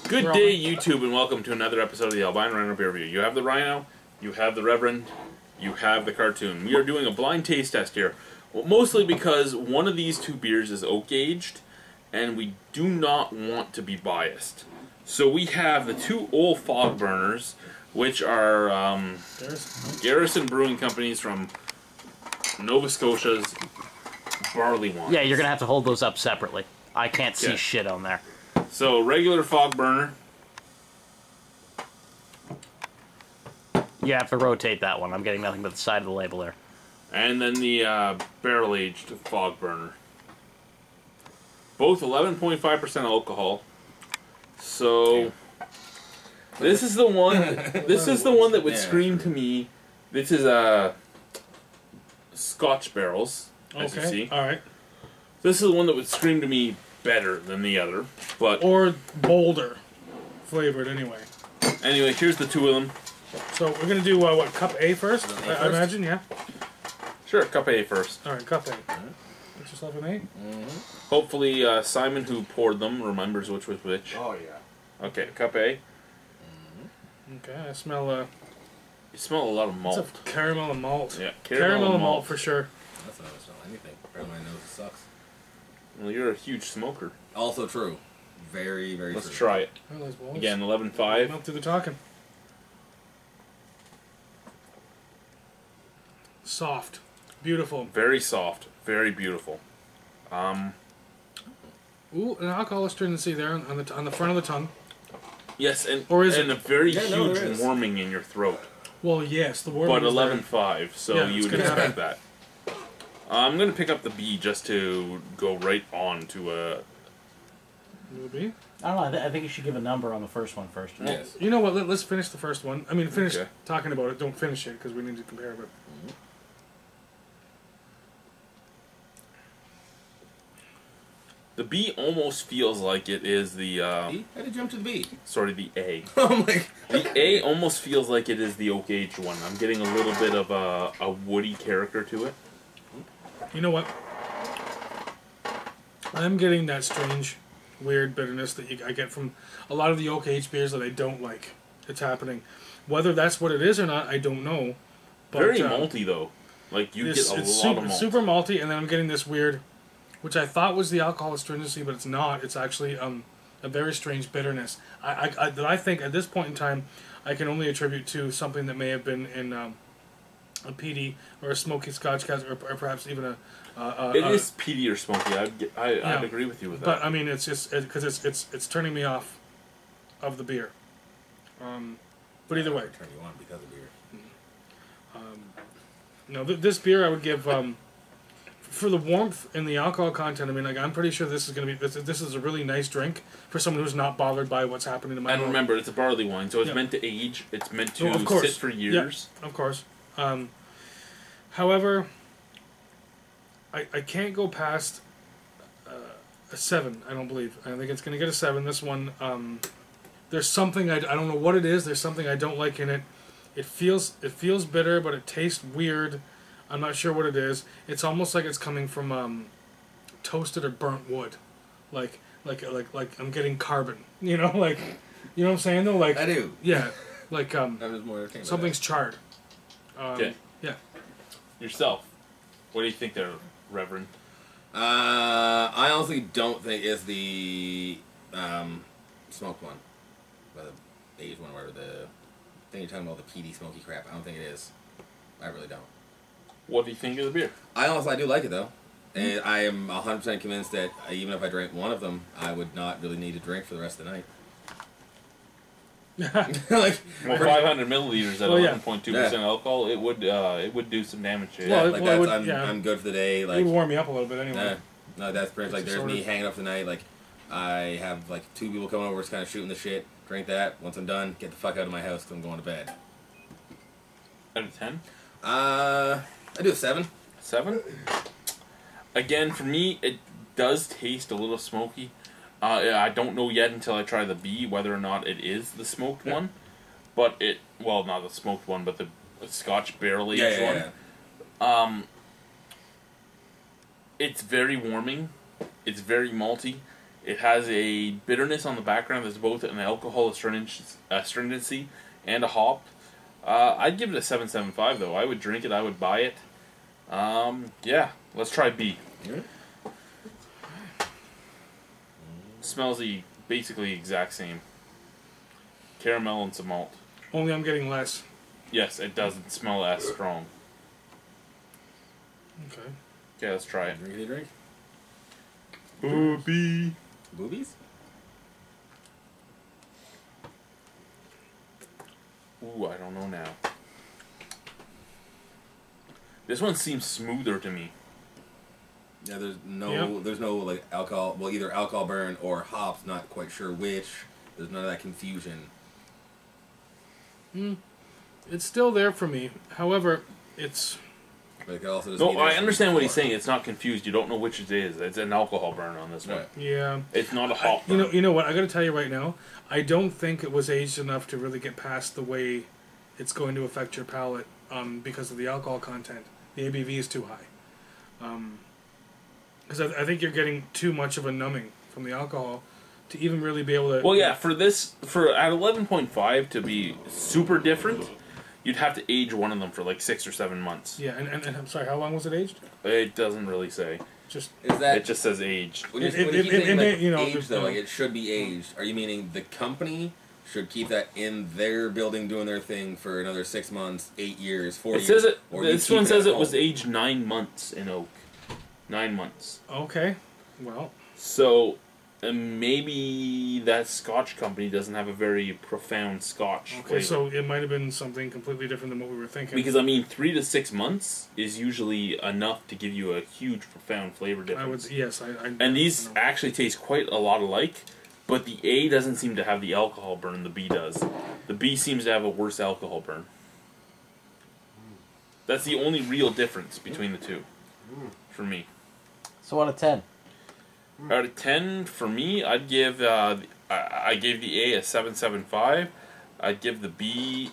Good day, YouTube, and welcome to another episode of the Albino Rhino Beer Review. You have the Rhino, you have the Reverend, you have the cartoon. We are doing a blind taste test here, well, mostly because one of these two beers is oak-aged, and we do not want to be biased. So we have the two Ol'Fog burners, which are Garrison Brewing Companies from Nova Scotia's barley wines. Yeah, you're going to have to hold those up separately. I can't see shit on there. So, regular fog burner. You have to rotate that one. I'm getting nothing but the side of the label there. And then the barrel-aged fog burner. Both 11.5% alcohol. So, this is the one. This is the one that would scream to me. This is Scotch barrels, as you see. All right. This is the one that would scream to me better than the other, but or bolder flavored anyway. Anyway, here's the two of them. So we're gonna do what, cup A first? I imagine, yeah. Sure, cup A first. All right, cup A. Get yourself an A. Hopefully, Simon, who poured them, remembers which was which. Oh yeah. Okay, cup A. Okay, I smell. You smell a lot of malt. It's a caramel and malt. Yeah, caramel and malt for sure. That's not smell anything. Apparently my nose sucks. Well, you're a huge smoker. Also true. Very, very Let's true. try it. Well, Again, 11.5. Melt through the talking. Soft. Beautiful. Very soft. Very beautiful. Ooh, an alcohol astringency there on the front of the tongue. Yes, and or is and it? A very huge warming in your throat. Well, yes, the warming. But 11.5, so yeah, you would expect that. I'm going to pick up the B just to go right on to a... B? I don't know. I think you should give a number on the first one first. Yes. You know what? Let's finish the first one. I mean, finish talking about it. Don't finish it because we need to compare it. The B almost feels like it is the... B? How did you jump to the B? Sorry, the A. Oh my... The A almost feels like it is the oak-aged one. I'm getting a little bit of a woody character to it. You know what? I'm getting that strange, weird bitterness that I get from a lot of the oak-aged beers that I don't like. It's happening. Whether that's what it is or not, I don't know. But, very malty, though. Like, you get a lot of malt. Super malty, and then I'm getting this weird, which I thought was the alcohol astringency, but it's not. It's actually a very strange bitterness. That I think, at this point in time, I can only attribute to something that may have been in... a peaty or a smoky Scotch cask, or perhaps even a. It is peaty or smoky. I'd agree with you with that. But I mean, it's just because it's turning me off of the beer. But either way, Turn you on because of beer. This beer I would give for the warmth and the alcohol content. I mean, like I'm pretty sure this is going to be this is a really nice drink for someone who's not bothered by what's happening to my. And remember, it's a barley wine, so it's meant to age. It's meant to sit for years. Yeah, of course. However, I can't go past a 7, I don't believe. I think it's going to get a 7. This one, there's something, I don't know what it is, there's something I don't like in it. It feels bitter, but it tastes weird. I'm not sure what it is. It's almost like it's coming from toasted or burnt wood. Like I'm getting carbon. You know, like, you know what I'm saying though? Like, I do. Yeah. Like, something's charred. Okay. Yeah. Yourself. What do you think there, Reverend? I honestly don't think it's the smoked one. Or the aged one, or the thing you're talking about, the peaty, smoky crap. I don't think it is. I really don't. What do you think of the beer? I do like it, though. And I am 100% convinced that even if I drank one of them, I would not really need a drink for the rest of the night. Like, well, 500 milliliters at 11.2% alcohol, it would do some damage to you. Yeah, I'm good for the day. Like, it would warm me up a little bit anyway. No, that's pretty much like there's me hanging up tonight. Like, I have like 2 people coming over, just kind of shooting the shit. Drink that. Once I'm done, get the fuck out of my house because I'm going to bed. Out of 10? I do a 7. 7? Again, for me, it does taste a little smoky. I don't know yet until I try the B whether or not it is the smoked one. But well, not the smoked one, but the Scotch barrel-aged one. It's very warming. It's very malty. It has a bitterness on the background that's both an alcohol astringency and a hop. I'd give it a 7.75 though. I would drink it. I would buy it. Yeah, let's try B. Yeah. Smells basically exact same. Caramel and some malt. Only I'm getting less. Yes, it doesn't smell as strong. Okay. Okay, let's try it. Drink. Booby. Boobies? Ooh, I don't know now. This one seems smoother to me. Yeah, there's no like alcohol. Well, either alcohol burn or hops. Not quite sure which. There's none of that confusion. It's still there for me. However, it's... But it also No, I understand what he's saying. It's not confused. You don't know which it is. It's an alcohol burn on this one. Right. Yeah. It's not a hop burn. You know what? I got to tell you right now. I don't think it was aged enough to really get past the way it's going to affect your palate because of the alcohol content. The ABV is too high. Because I think you're getting too much of a numbing from the alcohol to even really be able to... Well, yeah, for at 11.5 to be super different, you'd have to age one of them for like 6 or 7 months. Yeah, and I'm sorry, how long was it aged? It doesn't really say. Just... It just says aged. When you keep saying, like, you know, aged, though, like it should be aged. Are you meaning the company should keep that in their building doing their thing for another 6 months, 8 years, 4 years? Says it. Or This one says it was aged 9 months in oak. 9 months. Okay, well... So... maybe that Scotch company doesn't have a very profound Scotch flavor. So it might have been something completely different than what we were thinking. Because, I mean, 3 to 6 months is usually enough to give you a huge, profound flavor difference. And these actually taste quite a lot alike, but the A doesn't seem to have the alcohol burn the B does. The B seems to have a worse alcohol burn. That's the only real difference between the two, for me. So out of 10. Out of 10, for me, I'd give I gave the A 7.75. I'd give the B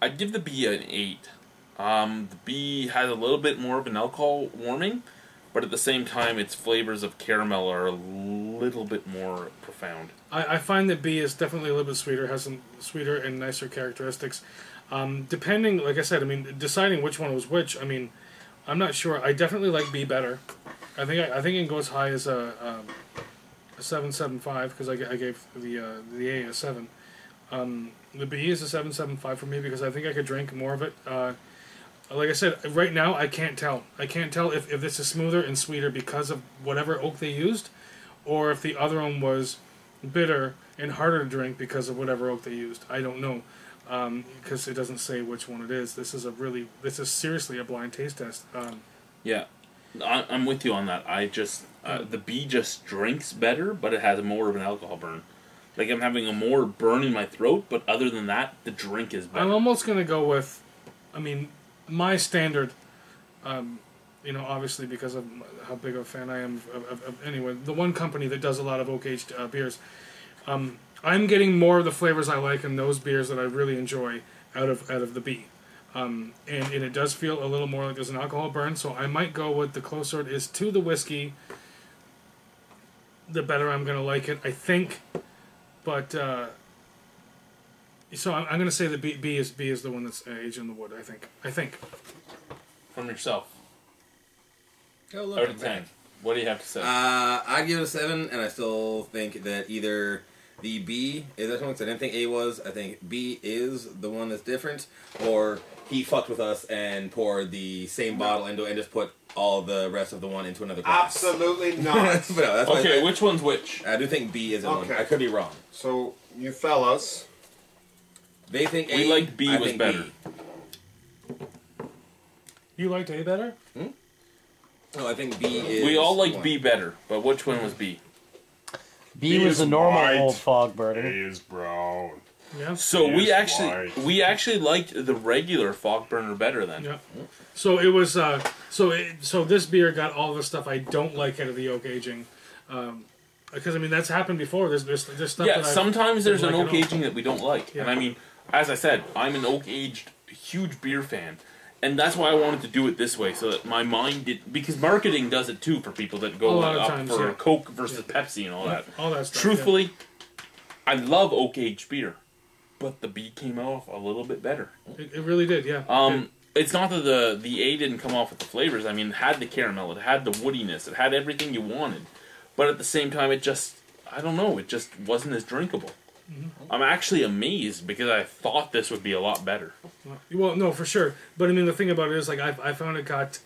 an 8. The B has a little bit more of an alcohol warming, but at the same time, its flavors of caramel are a little bit more profound. I find that B is definitely a little bit sweeter, has some sweeter and nicer characteristics. Depending, like I said, I mean, deciding which one was which, I mean, I'm not sure. I definitely like B better. I think it can go as high as a 7.75 because I gave the A a 7. The B is a 7.75 for me because I think I could drink more of it. Like I said, right now I can't tell. I can't tell if this is smoother and sweeter because of whatever oak they used, or if the other one was bitter and harder to drink because of whatever oak they used. I don't know. Because it doesn't say which one it is. This is seriously a blind taste test. Yeah, I'm with you on that. The B just drinks better, but it has more of an alcohol burn. Like I'm having a more burn in my throat, but other than that, the drink is better. I'm almost gonna go with, I mean, my standard. Obviously because of how big of a fan I am of anyway, the one company that does a lot of oak aged beers. I'm getting more of the flavors I like in those beers that I really enjoy out of the B. And it does feel a little more like there's an alcohol burn, so I might go with the closer it is to the whiskey, the better I'm going to like it, I think. But, so I'm going to say that B is the one that's aged in the wood, I think. From yourself. Out of 10. What do you have to say? I'd give it a 7, and I still think that either... The B is that one, because I didn't think A was. I think B is the one that's different. Or he fucked with us and poured the same bottle into it and just put all the rest of the one into another glass. Absolutely not. But no, that's okay, which one's which? I do think B is the one. I could be wrong. So, you fellas... They think A. We liked B was better. B. You liked A better? No, I think B is... We all liked B better, but which one was B? B was a normal white. Ol'Fog burner. A is brown. Yeah. So B we is actually liked the regular fog burner better then. Yeah. So it was so this beer got all the stuff I don't like out of the oak aging. Because I mean that's happened before. There's stuff. Yeah, that sometimes there's an like oak aging that we don't like, Yeah. and I mean, as I said, I'm an oak aged huge beer fan, And that's why I wanted to do it this way, so that my mind did... Because marketing does it too for people that A go lot of up times, for yeah. Coke versus Pepsi and all that. All that stuff. Truthfully, I love oak-aged beer, but the B came off a little bit better. It really did, yeah. It's not that the A didn't come off with the flavors. I mean, it had the caramel, it had the woodiness, it had everything you wanted. But at the same time, it just... I don't know, it just wasn't as drinkable. I'm actually amazed because I thought this would be a lot better. Well, no, for sure. But I mean, the thing about it is, like, I found it got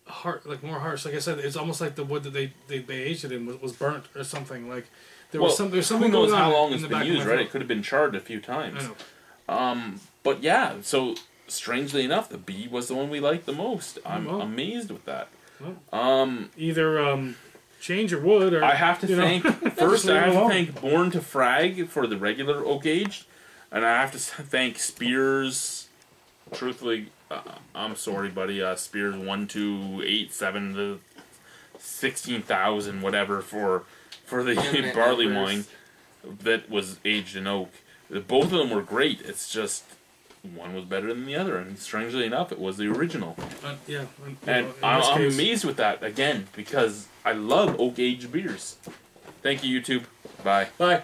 hard, like more harsh. Like I said, it's almost like the wood that they aged it in was burnt or something. Like there's something who knows going how on long in it's the been back of used, my right? throat. It could have been charred a few times. I know. But yeah, so strangely enough, the B was the one we liked the most. I'm Well. amazed with that. Either change your wood, or I have to thank first. I leave it have to alone. thank Born to Frag for the regular oak aged, and I have to thank Spears. Truthfully, I'm sorry, buddy. Spears 1287 to 16,000 whatever for the Internet barley numbers. wine that was aged in oak. Both of them were great. It's just one was better than the other, and strangely enough, it was the original. yeah. And in this I'm case- amazed with that again because I love oak aged beers. Thank you, YouTube. Bye. Bye.